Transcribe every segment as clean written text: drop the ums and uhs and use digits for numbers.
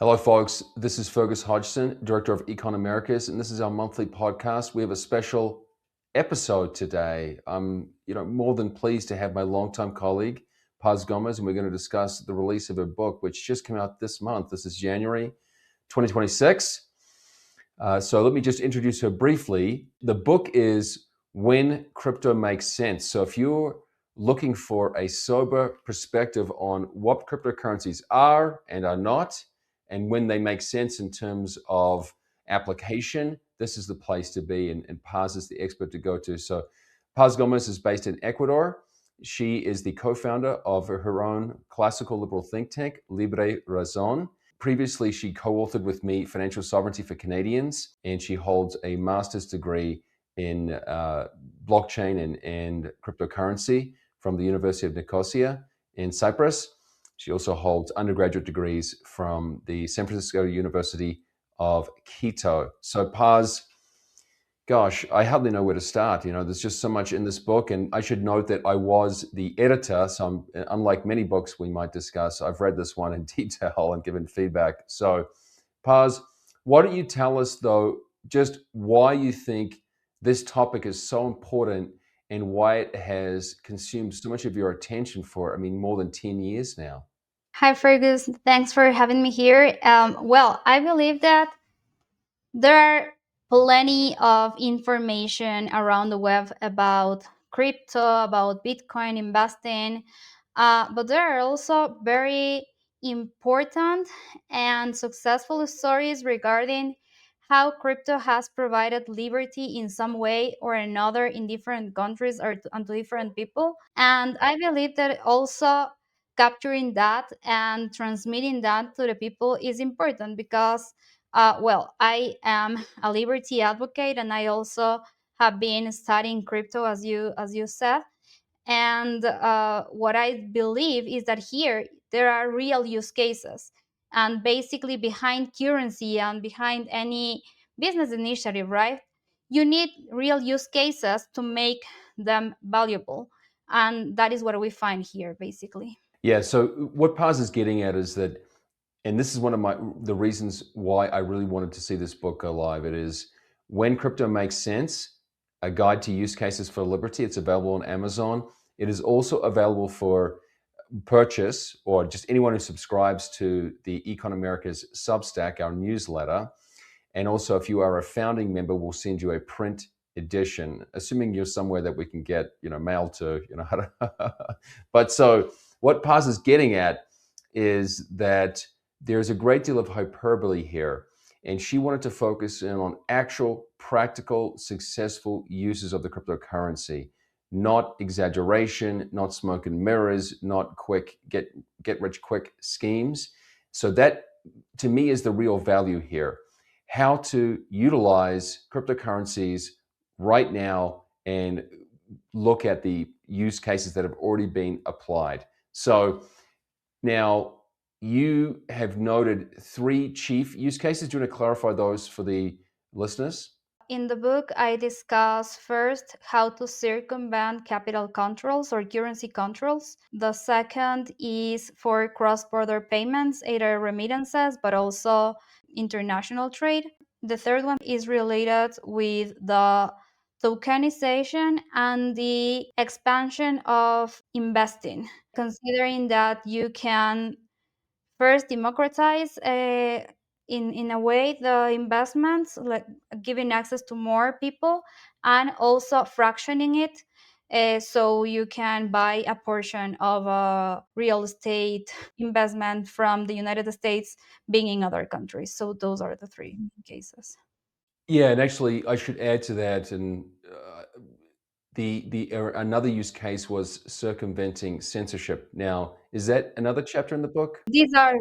Hello, folks. This is Fergus Hodgson, Director of Econ Americas, and this is our monthly podcast. We have a special episode today. I'm, more than pleased to have my longtime colleague, Paz Gómez, and we're going to discuss the release of her book, which just came out this month. This is January 2026. So let me just introduce her briefly. The book is When Crypto Makes Sense. So if you're looking for a sober perspective on what cryptocurrencies are and are not, and when they make sense in terms of application, this is the place to be. And Paz is the expert to go to. So Paz Gómez is based in Ecuador. She is the co-founder of her own classical liberal think tank, Libre Razón. Previously, she co-authored with me Financial Sovereignty for Canadians, and she holds a master's degree in blockchain and cryptocurrency from the University of Nicosia in Cyprus. She also holds undergraduate degrees from the San Francisco University of Quito. So Paz, gosh, I hardly know where to start. There's just so much in this book. And I should note that I was the editor. So unlike many books we might discuss, I've read this one in detail and given feedback. So Paz, why don't you tell us, though, just why you think this topic is so important and why it has consumed so much of your attention for, more than 10 years now. Hi, Fergus. Thanks for having me here. I believe that there are plenty of information around the web about crypto, about Bitcoin investing, but there are also very important and successful stories regarding how crypto has provided liberty in some way or another in different countries and to different people. And I believe that also capturing that and transmitting that to the people is important because I am a liberty advocate, and I also have been studying crypto, as you said. And what I believe is that here there are real use cases, and basically behind currency and behind any business initiative, right? You need real use cases to make them valuable, and that is what we find here, basically. Yeah. So what Paz is getting at is that, and this is one of the reasons why I really wanted to see this book go live. It is When Crypto Makes Sense, a guide to use cases for liberty. It's available on Amazon. It is also available for purchase, or just anyone who subscribes to the Econ Americas Substack, our newsletter. And also, if you are a founding member, we'll send you a print edition, assuming you're somewhere that we can get, mail to, But so what Paz is getting at is that there's a great deal of hyperbole here. And she wanted to focus in on actual, practical, successful uses of the cryptocurrency, not exaggeration, not smoke and mirrors, not quick get rich quick schemes. So that, to me, is the real value here. How to utilize cryptocurrencies right now and look at the use cases that have already been applied. So now you have noted 3 chief use cases. Do you want to clarify those for the listeners? In the book, I discuss first how to circumvent capital controls or currency controls. The second is for cross border payments, either remittances, but also international trade. The third one is related with the tokenization and the expansion of investing, considering that you can first democratize in a way the investments, like giving access to more people, and also fractioning it, so you can buy a portion of a real estate investment from the United States being in other countries. So those are the three cases. Yeah, and actually, I should add to that, and another use case was circumventing censorship. Now, is that another chapter in the book? These are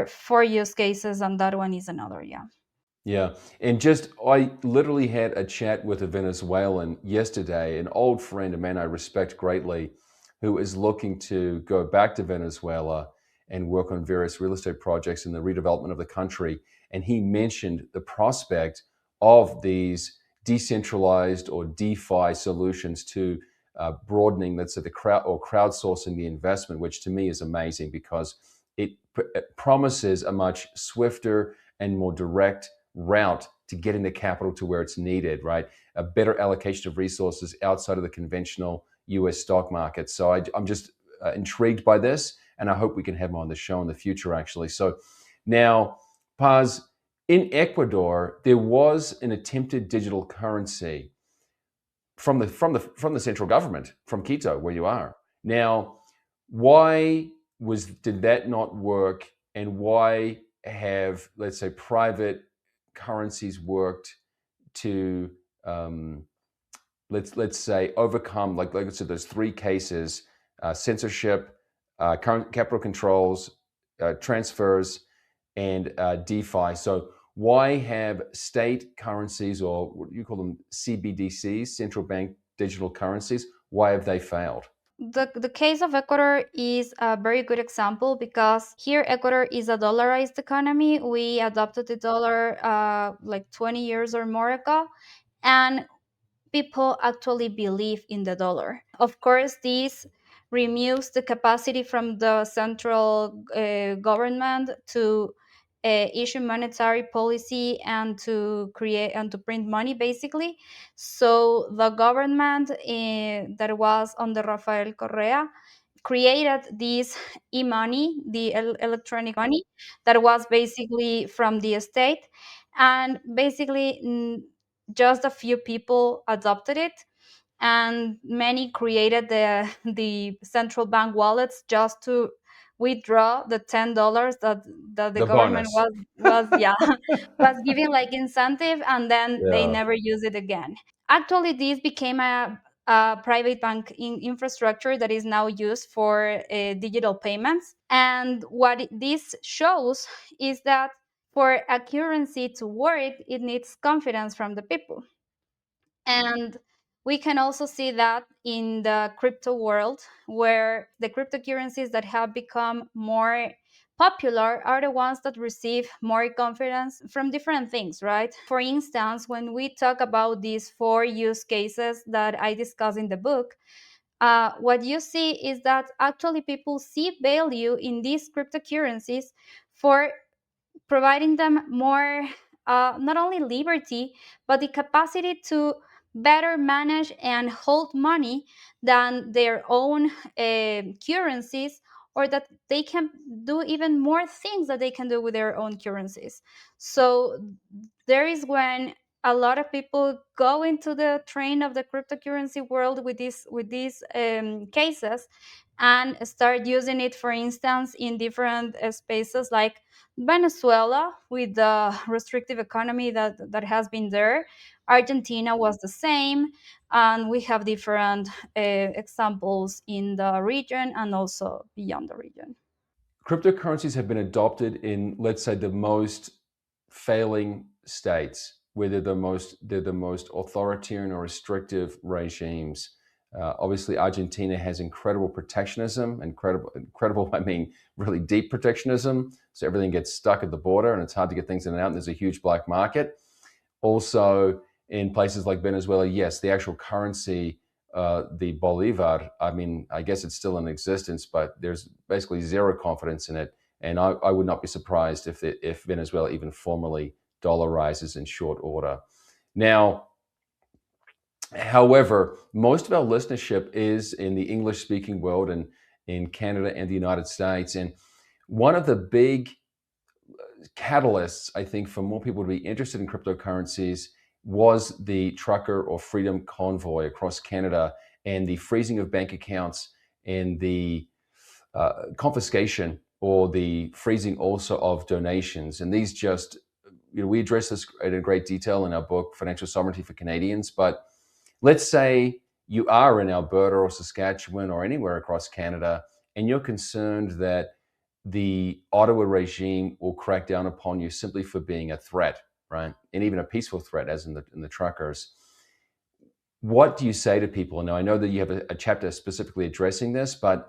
four use cases, and that one is another. Yeah. Yeah, and I literally had a chat with a Venezuelan yesterday, an old friend, a man I respect greatly, who is looking to go back to Venezuela and work on various real estate projects in the redevelopment of the country. And he mentioned the prospect of these decentralized or DeFi solutions to broadening, let's say, the crowdsourcing the investment, which to me is amazing because it promises a much swifter and more direct route to getting the capital to where it's needed, right? A better allocation of resources outside of the conventional US stock market. So I'm just intrigued by this, and I hope we can have him on the show in the future, actually. So now, Paz, in Ecuador, there was an attempted digital currency from the central government, from Quito, where you are. Now, why did that not work, and why have, let's say, private currencies worked to let's say overcome, like I said, those three cases: censorship, current capital controls, transfers, and DeFi. So why have state currencies, or what you call them, CBDCs, central bank digital currencies, why have they failed? The case of Ecuador is a very good example because here Ecuador is a dollarized economy. We adopted the dollar like 20 years or more ago, and people actually believe in the dollar. Of course, this removes the capacity from the central government to issue monetary policy and to create and to print money, basically. So the government that was under Rafael Correa created this e-money, the electronic money that was basically from the state, and basically just a few people adopted it, and many created the central bank wallets just to withdraw the $10 that the The government bonus. was yeah was giving like incentive, and then they Yeah. never use it again. Actually, this became a private bank infrastructure that is now used for digital payments. And what this shows is that for a currency to work, it needs confidence from the people. And we can also see that in the crypto world, where the cryptocurrencies that have become more popular are the ones that receive more confidence from different things, right? For instance, when we talk about these four use cases that I discuss in the book, what you see is that actually people see value in these cryptocurrencies for providing them more, not only liberty, but the capacity to better manage and hold money than their own currencies, or that they can do even more things that they can do with their own currencies. So there is when a lot of people go into the train of the cryptocurrency world with these cases, and start using it, for instance, in different spaces like Venezuela, with the restrictive economy that has been there. Argentina was the same, and we have different examples in the region and also beyond the region. Cryptocurrencies have been adopted in, let's say, the most failing states, where they're the most authoritarian or restrictive regimes. Obviously, Argentina has incredible protectionism, incredible. I mean, really deep protectionism. So everything gets stuck at the border, and it's hard to get things in and out. And there's a huge black market. Also, in places like Venezuela, yes, the actual currency, the bolivar, I mean, I guess it's still in existence, but there's basically zero confidence in it. And I would not be surprised if Venezuela even formally dollarizes in short order. Now, however, most of our listenership is in the English speaking world and in Canada and the United States. And one of the big catalysts, I think, for more people to be interested in cryptocurrencies was the trucker or freedom convoy across Canada, and the freezing of bank accounts, and the confiscation or the freezing also of donations. And these just, we address this in great detail in our book, Financial Sovereignty for Canadians. But let's say you are in Alberta or Saskatchewan or anywhere across Canada, and you're concerned that the Ottawa regime will crack down upon you simply for being a threat, right? And even a peaceful threat, as in the truckers. What do you say to people? Now, I know that you have a chapter specifically addressing this, but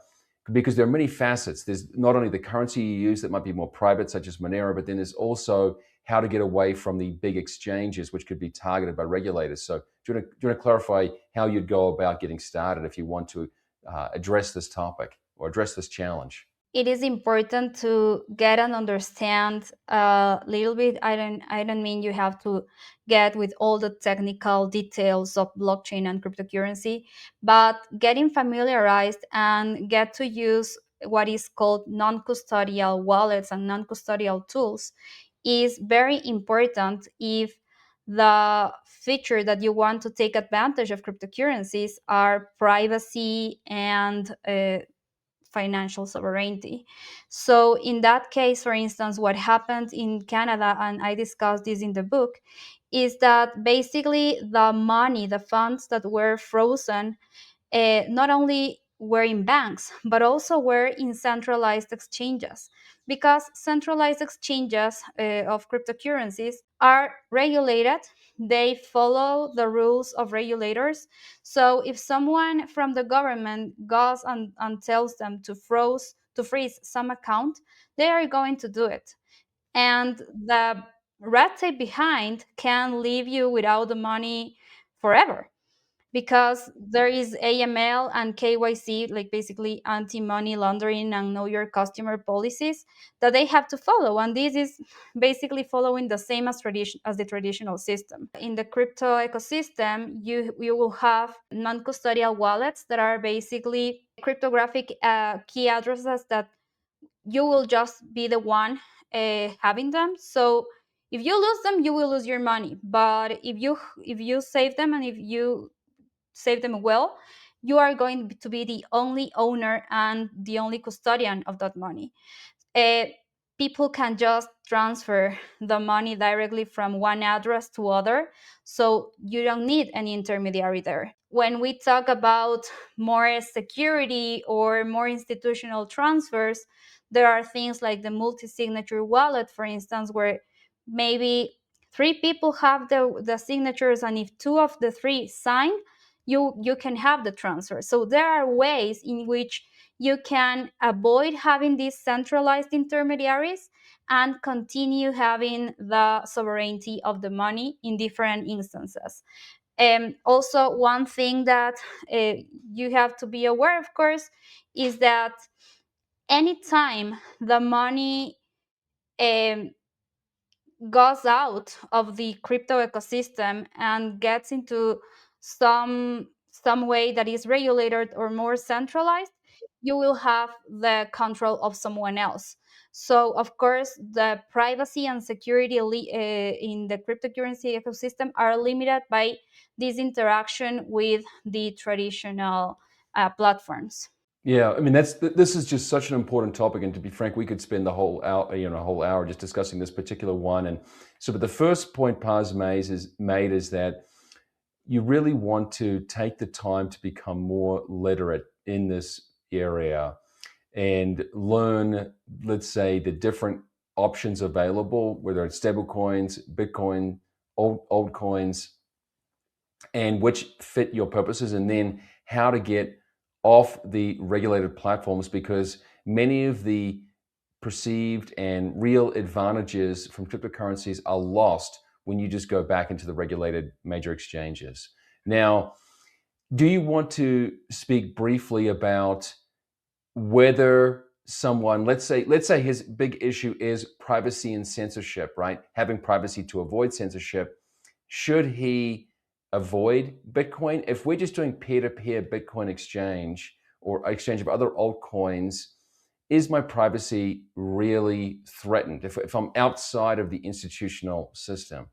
because there are many facets, there's not only the currency you use that might be more private, such as Monero, but then there's also how to get away from the big exchanges, which could be targeted by regulators. So, do you want to clarify how you'd go about getting started if you want to address this topic or address this challenge? it is important to get and understand a little bit. I don't mean you have to get with all the technical details of blockchain and cryptocurrency, but getting familiarized and get to use what is called non-custodial wallets and non-custodial tools is very important if the feature that you want to take advantage of cryptocurrencies are privacy and financial sovereignty. So, in that case, for instance, what happened in Canada, and I discussed this in the book, is that basically the money, the funds that were frozen, not only were in banks, but also were in centralized exchanges. Because centralized exchanges of cryptocurrencies are regulated, they follow the rules of regulators. So if someone from the government goes and tells them to freeze some account, they are going to do it. And the red tape behind can leave you without the money forever, because there is AML and KYC, like basically anti-money laundering and know your customer policies that they have to follow. And this is basically following the same as the traditional system. In the crypto ecosystem, you will have non-custodial wallets that are basically cryptographic key addresses that you will just be the one having them. So if you lose them, you will lose your money. But if you save them, and if you save them well, you are going to be the only owner and the only custodian of that money. uh, People can just transfer the money directly from one address to other, so you don't need any intermediary there. When we talk about more security or more institutional transfers, there are things like the multi-signature wallet, for instance, where maybe three people have the signatures, and if two of the three sign, you can have the transfer. So there are ways in which you can avoid having these centralized intermediaries and continue having the sovereignty of the money in different instances. Also, one thing that uh, you have to be aware, of course, is that anytime the money um, goes out of the crypto ecosystem and gets into some way that is regulated or more centralized, you will have the control of someone else. So of course the privacy and security in the cryptocurrency ecosystem are limited by this interaction with the traditional platforms. Yeah, I mean this is just such an important topic, and to be frank, we could spend the whole hour, a whole hour just discussing this particular one. And so, but the first point Paz made is that you really want to take the time to become more literate in this area and learn, let's say, the different options available, whether it's stable coins, Bitcoin, old coins, and which fit your purposes, and then how to get off the regulated platforms, because many of the perceived and real advantages from cryptocurrencies are lost when you just go back into the regulated major exchanges. Now, do you want to speak briefly about whether someone, let's say his big issue is privacy and censorship, right? Having privacy to avoid censorship. Should he avoid Bitcoin? If we're just doing peer-to-peer Bitcoin exchange or exchange of other altcoins, is my privacy really threatened if I'm outside of the institutional system?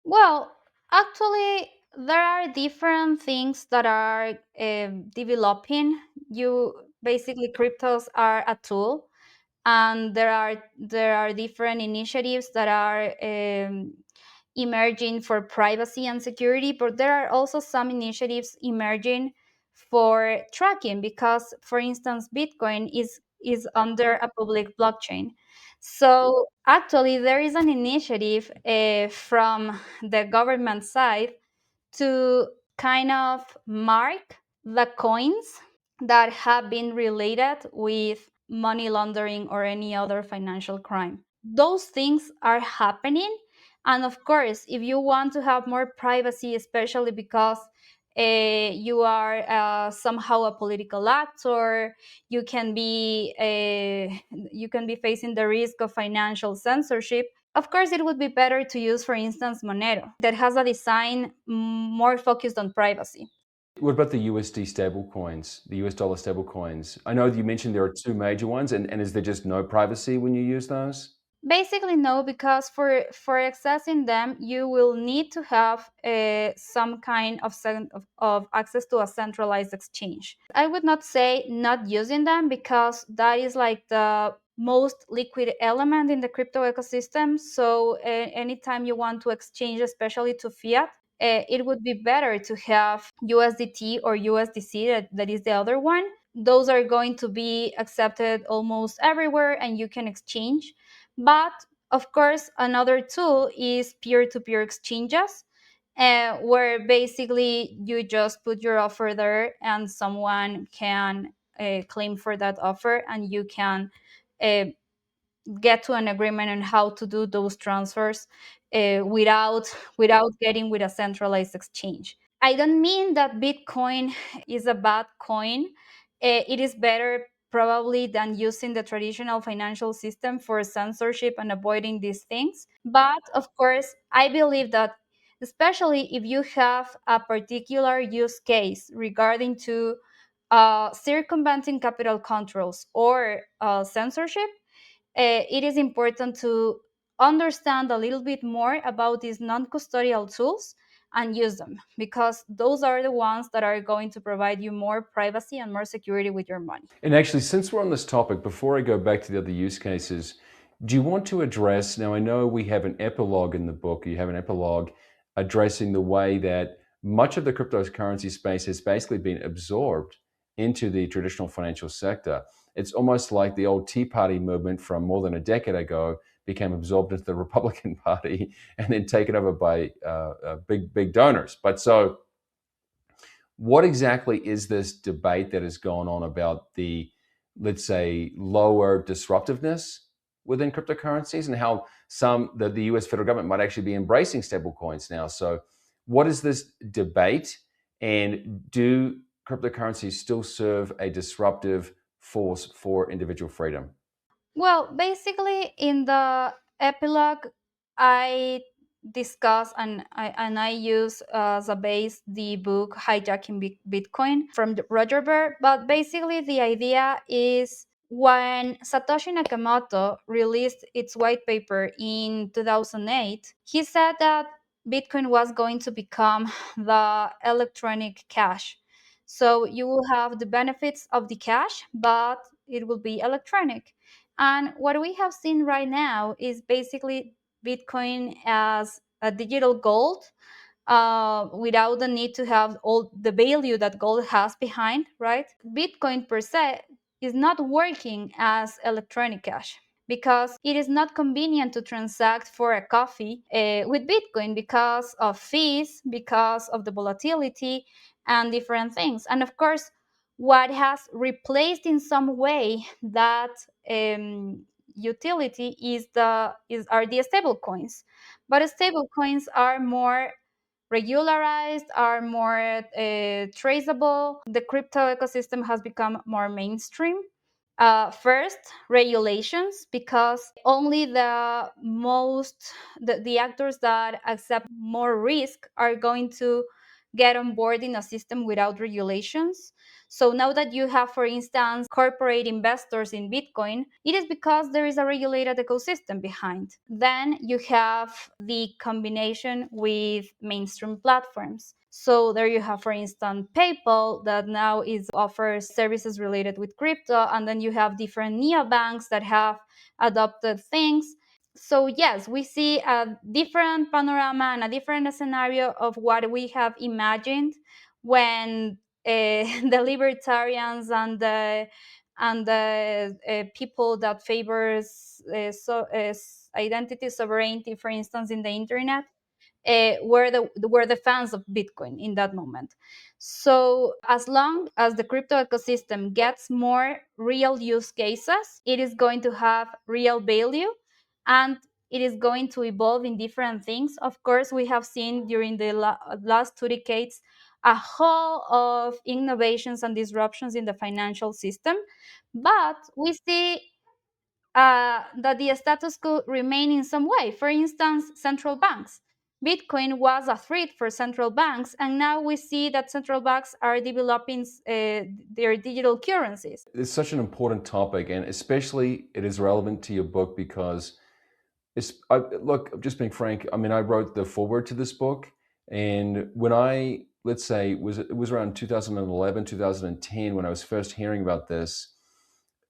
Well, actually, there are different things that are developing. You basically cryptos are a tool, and there are different initiatives that are emerging for privacy and security. But there are also some initiatives emerging for tracking, because, for instance, Bitcoin is under a public blockchain. So actually, there is an initiative from the government side to kind of mark the coins that have been related with money laundering or any other financial crime. Those things are happening. And of course, if you want to have more privacy, especially because You are somehow a political actor. You can be you can be facing the risk of financial censorship. Of course, it would be better to use, for instance, Monero, that has a design more focused on privacy. What about the USD stable coins, the US dollar stable coins? I know you mentioned there are two major ones, and is there just no privacy when you use those? Basically, no, because for accessing them, you will need to have some kind of access to a centralized exchange. I would not say not using them, because that is like the most liquid element in the crypto ecosystem. So anytime you want to exchange, especially to fiat, it would be better to have USDT or USDC, that is the other one. Those are going to be accepted almost everywhere and you can exchange. But of course, another tool is peer to peer exchanges, where basically you just put your offer there and someone can claim for that offer, and you can uh, get to an agreement on how to do those transfers without getting with a centralized exchange. I don't mean that Bitcoin is a bad coin. It is better probably than using the traditional financial system for censorship and avoiding these things. But of course, I believe that especially if you have a particular use case regarding to circumventing capital controls or censorship, it is important to understand a little bit more about these non-custodial tools and use them, because those are the ones that are going to provide you more privacy and more security with your money. And actually, since we're on this topic, before I go back to the other use cases, do you want to address? Now, I know we have an epilogue in the book, you have an epilogue addressing the way that much of the cryptocurrency space has basically been absorbed into the traditional financial sector. It's almost like the old Tea Party movement from more than a decade ago became absorbed into the Republican Party and then taken over by big donors. But so, what exactly is this debate that has gone on about the, let's say, lower disruptiveness within cryptocurrencies, and how the US federal government might actually be embracing stablecoins now? So what is this debate, and do cryptocurrencies still serve a disruptive force for individual freedom? Well, basically, in the epilogue, I discuss and I use as a base the book Hijacking Bitcoin from Roger Ver. But basically, the idea is when Satoshi Nakamoto released its white paper in 2008, he said that Bitcoin was going to become the electronic cash. So you will have the benefits of the cash, but it will be electronic. And what we have seen right now is basically Bitcoin as a digital gold, without the need to have all the value that gold has behind, right? Bitcoin per se is not working as electronic cash, because it is not convenient to transact for a coffee with Bitcoin, because of fees, because of the volatility, and different things. And of course, what has replaced in some way that utility are the stable coins. But stable coins are more regularized, are more traceable. The crypto ecosystem has become more mainstream. First, regulations, because only the actors that accept more risk are going to get on board in a system without regulations. So now that you have, for instance, corporate investors in Bitcoin, it is because there is a regulated ecosystem behind. Then you have the combination with mainstream platforms. So there you have, for instance, PayPal, that now is offers services related with crypto, and then you have different neobanks that have adopted things. So yes, we see a different panorama and a different scenario of what we have imagined when the libertarians and the people that favors identity sovereignty, for instance, in the internet, were the fans of Bitcoin in that moment. So as long as the crypto ecosystem gets more real use cases, it is going to have real value, and it is going to evolve in different things. Of course, we have seen during the last 2 decades a whole of innovations and disruptions in the financial system, but we see that the status quo remain in some way. For instance, central banks. Bitcoin was a threat for central banks, and now we see that central banks are developing their digital currencies. It's such an important topic, and especially it is relevant to your book because look, just being frank, I mean, I wrote the foreword to this book, and when let's say, it was around 2011, 2010 when I was first hearing about this,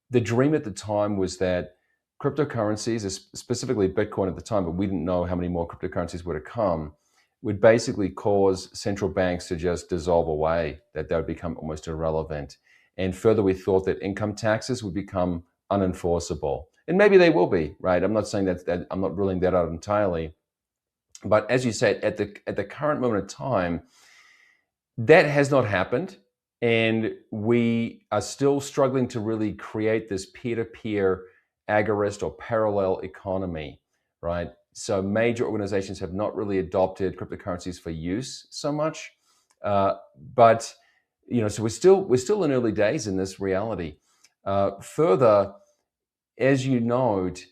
the dream at the time was that cryptocurrencies, specifically Bitcoin at the time, but we didn't know how many more cryptocurrencies were to come, would basically cause central banks to just dissolve away, that they would become almost irrelevant. And further, we thought that income taxes would become unenforceable. And maybe they will be, right? I'm not saying that I'm not ruling that out entirely. But as you said, at the current moment of time, that has not happened. And we are still struggling to really create this peer-to-peer agorist or parallel economy, right? So major organizations have not really adopted cryptocurrencies for use so much. But so we're still in early days in this reality. Further, as you note,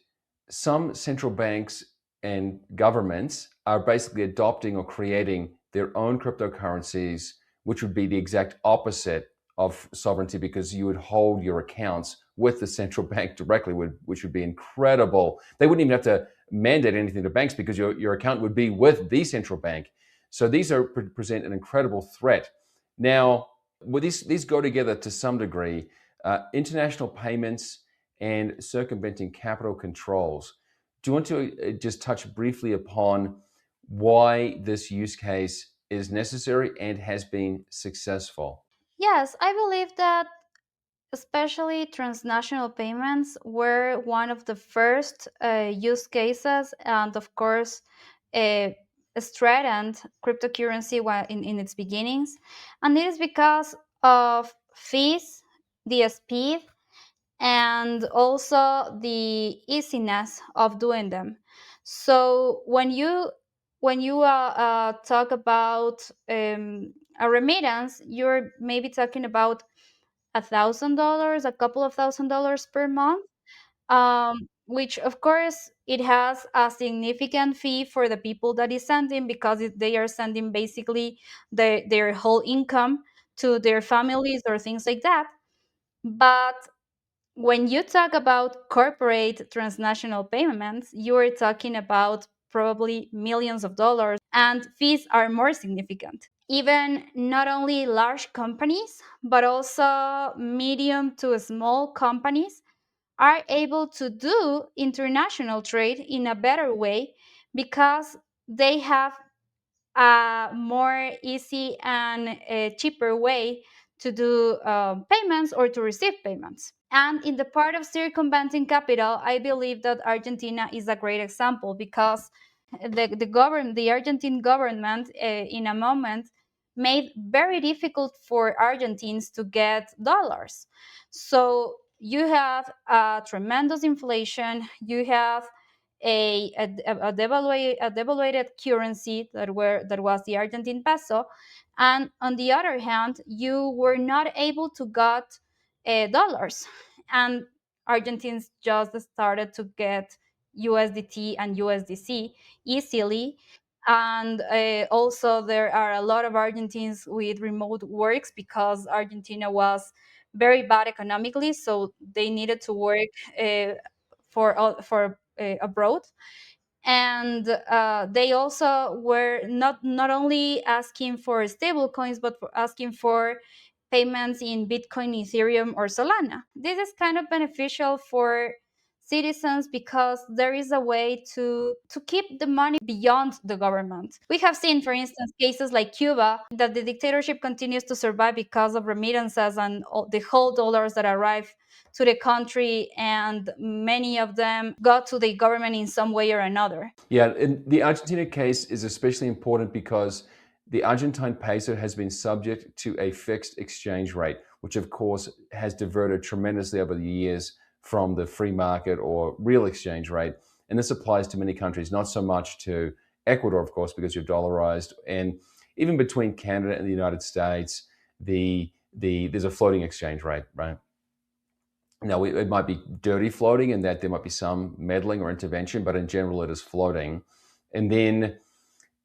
some central banks and governments are basically adopting or creating their own cryptocurrencies, which would be the exact opposite of sovereignty, because you would hold your accounts with the central bank directly, which would be incredible. They wouldn't even have to mandate anything to banks because your account would be with the central bank. So these present an incredible threat. Now, these go together to some degree. International payments and circumventing capital controls. Do you want to just touch briefly upon why this use case is necessary and has been successful? Yes, I believe that especially transnational payments were one of the first use cases, and of course, uh, strengthened cryptocurrency in its beginnings. And it is because of fees, the speed, and also the easiness of doing them. So when you talk about a remittance, you're maybe talking about $1,000, a couple of $1,000s per month, which of course it has a significant fee for the people that is sending, because they are sending basically their whole income to their families or things like that. But when you talk about corporate transnational payments, you are talking about probably millions of dollars, and fees are more significant. Even not only large companies, but also medium to small companies are able to do international trade in a better way, because they have a more easy and a cheaper way to do payments or to receive payments. And in the part of circumventing capital, I believe that Argentina is a great example, because the Argentine government, in a moment, made very difficult for Argentines to get dollars. So you have a tremendous inflation. You have a devaluated currency that was the Argentine peso, and on the other hand, you were not able to get dollars, and Argentines just started to get USDT and USDC easily. And also, there are a lot of Argentines with remote works, because Argentina was very bad economically, so they needed to work for abroad. And they also were not only asking for stable coins, but for asking for payments in Bitcoin, Ethereum, or Solana. This is kind of beneficial for citizens, because there is a way to keep the money beyond the government. We have seen, for instance, cases like Cuba, that the dictatorship continues to survive because of remittances and the whole dollars that arrive to the country, and many of them got to the government in some way or another. Yeah, and the Argentina case is especially important because the Argentine peso has been subject to a fixed exchange rate, which of course has diverted tremendously over the years from the free market or real exchange rate. And this applies to many countries, not so much to Ecuador, of course, because you're dollarized. And even between Canada and the United States, there's a floating exchange rate, right? Now, it might be dirty floating in that there might be some meddling or intervention, but in general, it is floating. And then,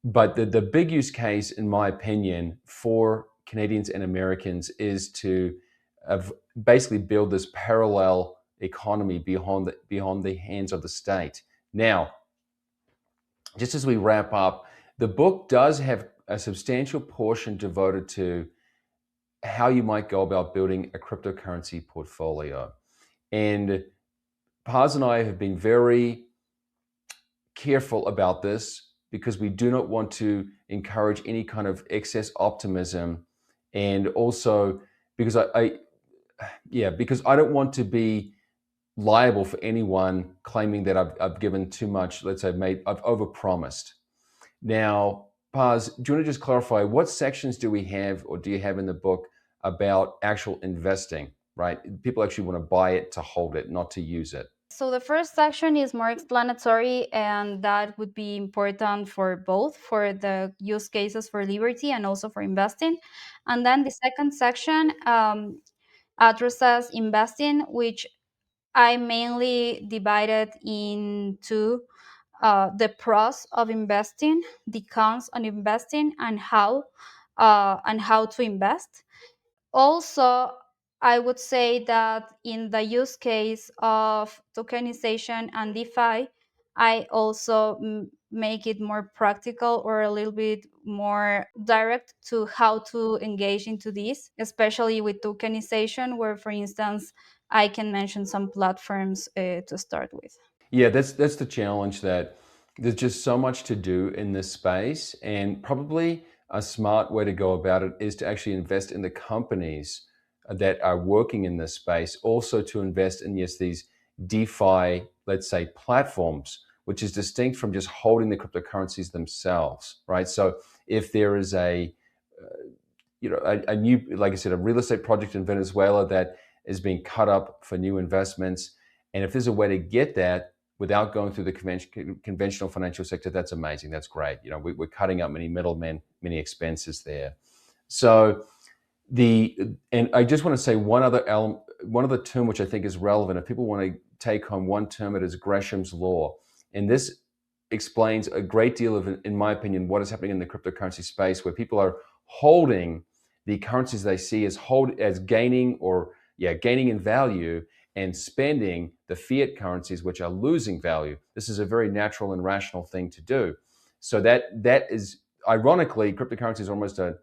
but the big use case, in my opinion, for Canadians and Americans is to basically build this parallel economy beyond the hands of the state. Now, just as we wrap up, the book does have a substantial portion devoted to how you might go about building a cryptocurrency portfolio. And Paz and I have been very careful about this because we do not want to encourage any kind of excess optimism. And also because because I don't want to be liable for anyone claiming that I've given too much, let's say I've overpromised. Now, Paz, do you want to just clarify what sections do we have or do you have in the book about actual investing, right? People actually want to buy it to hold it, not to use it. So the first section is more explanatory, and that would be important for both, for the use cases for liberty and also for investing. And then the second section addresses investing, which I mainly divided into the pros of investing, the cons on investing, and how to invest. Also, I would say that in the use case of tokenization and DeFi, I also make it more practical or a little bit more direct to how to engage into this, especially with tokenization, where, for instance, I can mention some platforms to start with. Yeah, that's the challenge, that there's just so much to do in this space, and probably a smart way to go about it is to actually invest in the companies that are working in this space. Also, to invest in, yes, these DeFi, let's say, platforms, which is distinct from just holding the cryptocurrencies themselves, right? So, if there is a new, like I said, a real estate project in Venezuela that is being cut up for new investments, and if there's a way to get that without going through the conventional financial sector, that's amazing. That's great. We're cutting out many middlemen, many expenses there. So and I just want to say one other term which I think is relevant. If people want to take home one term, it is Gresham's law, and this explains a great deal of, in my opinion, what is happening in the cryptocurrency space, where people are holding the currencies they see as gaining in value, and spending the fiat currencies which are losing value. This is a very natural and rational thing to do. So that is, ironically, cryptocurrencies are almost a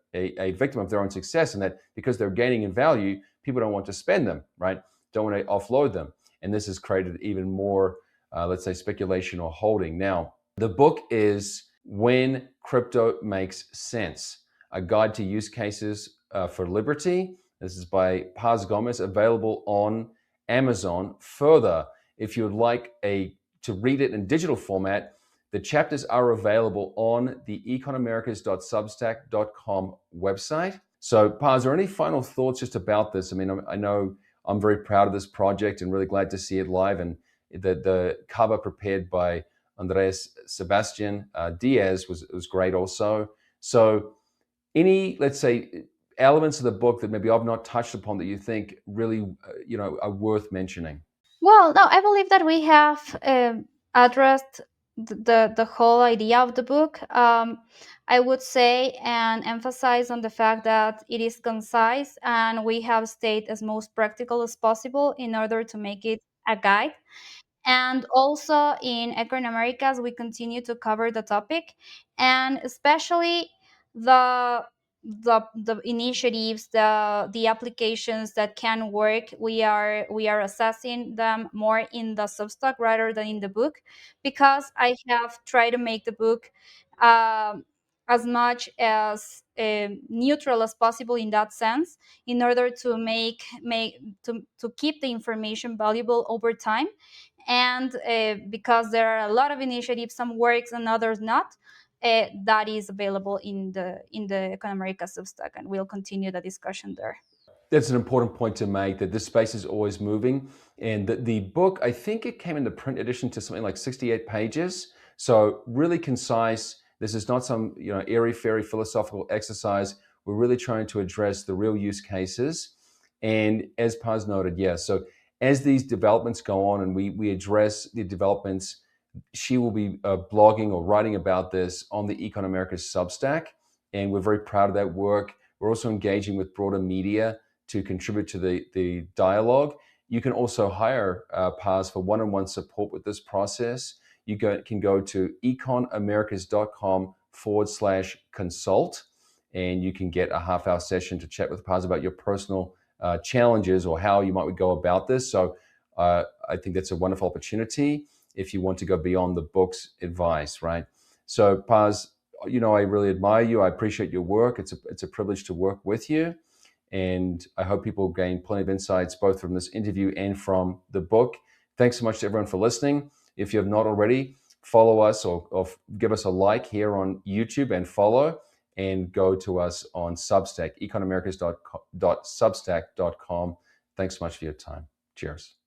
victim of their own success, in that because they're gaining in value, people don't want to spend them, right? Don't want to offload them. And this has created even more, let's say, speculation or holding. Now, the book is When Crypto Makes Sense, a guide to use cases for liberty. This is by Paz Gómez, available on Amazon. Further, if you'd like to read it in digital format, the chapters are available on the econamericas.substack.com website. So, Paz, are there any final thoughts just about this? I mean, I know I'm very proud of this project and really glad to see it live. And the cover prepared by Andres Sebastian Diaz was great also. So, any, let's say, elements of the book that maybe I've not touched upon that you think really, are worth mentioning? Well, no, I believe that we have addressed the whole idea of the book. I would say and emphasize on the fact that it is concise, and we have stayed as most practical as possible in order to make it a guide. And also in Econ Americas, we continue to cover the topic, and especially the the initiatives, the applications that can work. We are assessing them more in the Substack rather than in the book, because I have tried to make the book as much as neutral as possible in that sense, in order to to keep the information valuable over time. And because there are a lot of initiatives, some works and others not, that is available in the Econ Americas Substack, and we'll continue the discussion there. That's an important point to make, that this space is always moving. And the book, I think it came in the print edition to something like 68 pages. So really concise. This is not some airy-fairy philosophical exercise. We're really trying to address the real use cases. And as Paz noted, yes, so as these developments go on and we address the developments, she will be blogging or writing about this on the Econ Americas Substack. And we're very proud of that work. We're also engaging with broader media to contribute to the dialogue. You can also hire Paz for one-on-one support with this process. You can go to econamericas.com/consult, and you can get a half-hour session to chat with Paz about your personal challenges or how you might go about this. So I think that's a wonderful opportunity if you want to go beyond the book's advice, right? So Paz, I really admire you. I appreciate your work. It's a privilege to work with you. And I hope people gain plenty of insights both from this interview and from the book. Thanks so much to everyone for listening. If you have not already, follow us or give us a like here on YouTube and follow, and go to us on Substack, econamericas.substack.com. Thanks so much for your time. Cheers.